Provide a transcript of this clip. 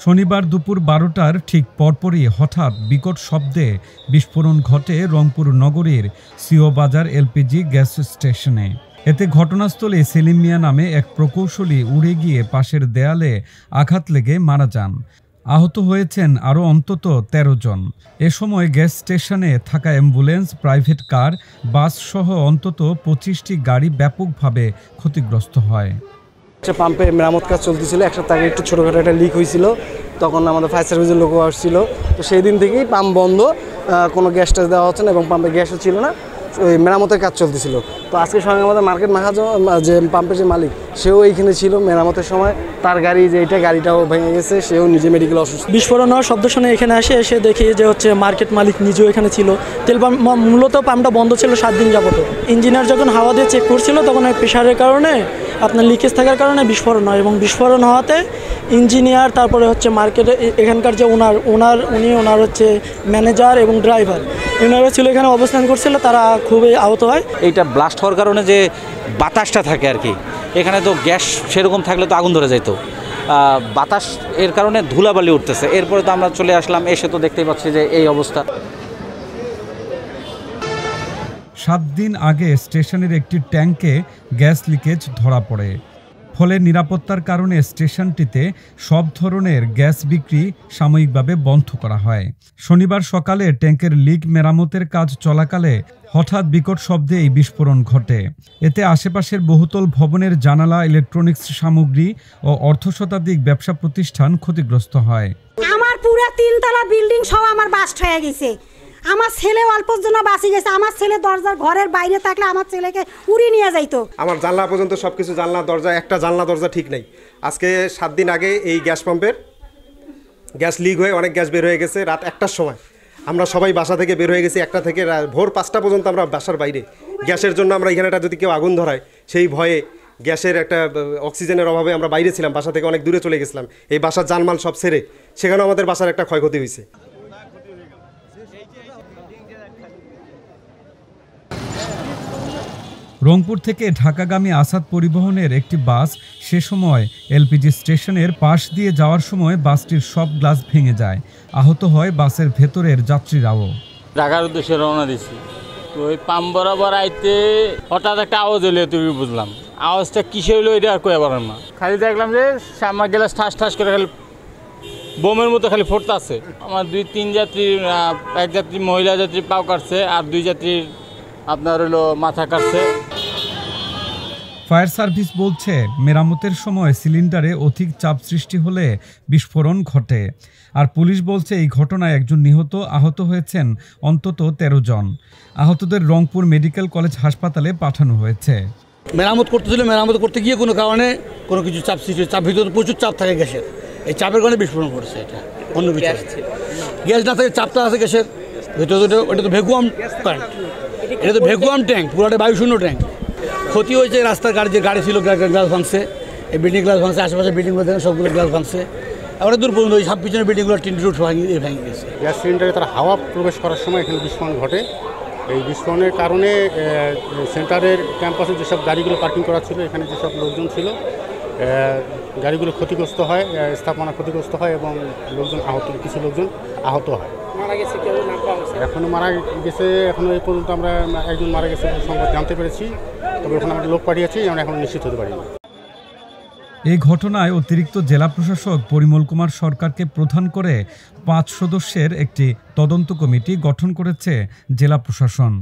শনিবার দুপুর ১২টার ঠিক পরপরই হঠাৎ বিকট শব্দে বিস্ফোরণ ঘটে রংপুর নগরীর সিও বাজার এলপিজি গ্যাস স্টেশনে। এতে ঘটনাস্থলে সেলিম মিয়া নামে এক প্রকৌশলী উড়ে গিয়ে পাশের দেয়ালে আঘাত লেগে মারা যান। আহত হয়েছেন আরও অন্তত ১৩ জন। এ সময় গ্যাস স্টেশনে থাকা অ্যাম্বুলেন্স, প্রাইভেট কার, বাস সহ অন্তত ২৫টি গাড়ি ব্যাপকভাবে ক্ষতিগ্রস্ত হয়। পাম্পে মেরামত কাজ চলতেছিল, একটা তাকে একটু ছোটোখাটো একটা লিক হয়েছিল, তখন আমাদের ফায়ার সার্ভিসের লোকও আসছিল। তো সেই দিন থেকেই পাম্প বন্ধ, কোনো গ্যাস টাস দেওয়া হচ্ছে না এবং পাম্পে গ্যাসও ছিল না, ওই মেরামতের কাজ চলতেছিল। তো আজকে সঙ্গে আমাদের মার্কেট মাহাজন যে পাম্পের যে মালিক, সেও এইখানে ছিল মেরামতের সময়। তার গাড়ি যে গাড়িটাও ভেঙে গেছে, সেও নিজে মেডিকেল অসুস্থ। বিস্ফোরণ হওয়ার শব্দ শুনে এখানে এসে দেখি যে মার্কেট মালিক নিজেও এখানে ছিল। তেল পাম্প মূলত পাম্পটা বন্ধ ছিল 7 দিন যাবত। ইঞ্জিনিয়ার যখন হাওয়া দিয়ে চেক করছিল তখন ওই প্রেশারের কারণে আপনার লিকেজ থাকার কারণে বিস্ফোরণ হয় এবং বিস্ফোরণ হওয়াতে ইঞ্জিনিয়ার, তারপরে মার্কেটে এখানকার যে ওনার ম্যানেজার এবং ড্রাইভার এনারা ছিল এখানে অবস্থান করছিল, তারা খুবই আহত হয়। এইটা ব্লাস্ট হওয়ার কারণে যে বাতাসটা থাকে আর কি, এখানে তো গ্যাস সেরকম থাকলে তো আগুন ধরে যেত, বাতাস এর কারণে ধুলাবালি উঠতেছে। এরপরে তো আমরা চলে আসলাম, এসে তো দেখতেই পাচ্ছি যে এই অবস্থা। 7 দিন আগে স্টেশনের একটি ট্যাঙ্কে গ্যাস লিকেজ ধরা পড়ে। ফলে নিরাপত্তার কারণে স্টেশনটিতে সব ধরনের গ্যাস বিক্রি সাময়িকভাবে বন্ধ করা হয়। শনিবার সকালে ট্যাঙ্কের লিক মেরামতের কাজ চলাকালে হঠাৎ বিকট শব্দে এই বিস্ফোরণ ঘটে। এতে আশেপাশের বহুতল ভবনের জানালা, ইলেকট্রনিক্স সামগ্রী ও অর্ধশতাধিক ব্যবসা প্রতিষ্ঠান ক্ষতিগ্রস্ত হয়। আমার পুরো 3 তলা বিল্ডিং সব আমার বাস্ট হয়ে গেছে। আমার ছেলে অল্পর জন্য বাঁচি গেছে। আমার ছেলে দরজার ঘরের বাইরে থাকলে আমার ছেলেকে উড়িয়ে নিয়ে যাইতো। আমার জানলা পর্যন্ত সবকিছু, জানলা দরজা, একটা জানলা দরজা ঠিক নেই। আজকে 7 দিন আগে এই গ্যাস পাম্পের গ্যাস লিক হয়ে অনেক গ্যাস বের হয়ে গেছে। রাত 1টার সময় আমরা সবাই বাসা থেকে বের হয়ে গেছি। 1টা থেকে ভোর 5টা পর্যন্ত আমরা বাসার বাইরে। গ্যাসের জন্য আমরা এখানেটা যদি কেউ আগুন ধরায় সেই ভয়ে, গ্যাসের একটা অক্সিজেনের অভাবে আমরা বাইরে ছিলাম, বাসা থেকে অনেক দূরে চলে গেছিলাম। এই বাসার জানমাল সব ছেড়ে সেখানেও আমাদের বাসার একটা ক্ষয়ক্ষতি হয়েছে। রংপুর থেকে ঢাকাগামী আসাদ পরিবহনের একটি বাস সে সময় এলপিজি স্টেশনের পাশ দিয়ে যাওয়ার সময় বাসটির সব গ্লাস ভেঙে যায়। আহত হয় বাসের ভেতরের যাত্রীরাও। ঢাকার উদ্দেশ্যে রওনা দিছি, তো ওই পাম্প বরাবর আইতে হঠাৎ একটা আওয়াজ হইলে তুমি বুঝলাম। আওয়াজটা কিসে হইলো এটা আর কয়ে পারেন না। খালি দেখলাম যে আমার গ্লাস ঠাস ঠাস করে খালি বোমের মতো খালি ফুটতে আছে। আমার 2-3 যাত্রী, এক যাত্রী মহিলা যাত্রী পাও কাটছে আর 2 যাত্রীর আপনার হলো মাথা কাটছে। ফায়ার সার্ভিস বলছে মেরামতের সময় সিলিন্ডারে অধিক চাপ সৃষ্টি হলে বিস্ফোরণ ঘটে। আর পুলিশ বলছে এই ঘটনায় একজন নিহত, আহত হয়েছেন অন্তত 13 জন। আহতদের রংপুর মেডিকেল কলেজ হাসপাতালে পাঠানো হয়েছে। মেরামত করতেছিল, মেরামত করতে গিয়ে কোনো কারণে কোনো কিছু চাপ সৃষ্টি, চাপ ভিতরে প্রচুর চাপ থাকে গ্যাসের, এই চাপের কারণে বিস্ফোরণ ঘটেছে। এটা অন্য গ্যাস না থাকে, চাপটা আছে গ্যাসের ভিতরে। ওটা তো ভ্যাকুয়াম প্ল্যান্ট, এটা তো ভ্যাকুয়াম ট্যাঙ্ক, পুরোটা বায়ুশূন্য ট্যাঙ্ক। ক্ষতি হয়েছে রাস্তার যে গাড়ি ছিল, গ্লাস ভাঙছে, এই বিল্ডিং গ্লাস ভাঙছে, আশেপাশে বিল্ডিংগুলো দেখেন সবগুলো গ্লাস ভাঙছে। অনেক দূর পর্যন্ত ওই সব পিছনে বিল্ডিংগুলো টিন রুট ভেঙে গেছে। গ্যাস সিলিন্ডারে তার হাওয়া প্রবেশ করার সময় এখানে বিস্ফোরণ ঘটে। এই বিস্ফোরণের কারণে সেন্টারের ক্যাম্পাসে যেসব গাড়িগুলো পার্কিং করা ছিল, এখানে যেসব লোকজন ছিল, গাড়িগুলো ক্ষতিগ্রস্ত হয়, স্থাপনা ক্ষতিগ্রস্ত হয় এবং কিছু লোকজন আহত হয়। এখনও মারা গেছে, এখনও এই পর্যন্ত আমরা একজন মারা গেছে সংবাদ জানতে পেরেছি, তবে ওখানে আমরা লোক পাঠিয়েছি, আমরা এখন নিশ্চিত হতে পারিনি। এই ঘটনায় অতিরিক্ত জেলা প্রশাসক পরিমল কুমার সরকারকে প্রধান করে 5 সদস্যের একটি তদন্ত কমিটি গঠন করেছে জেলা প্রশাসন।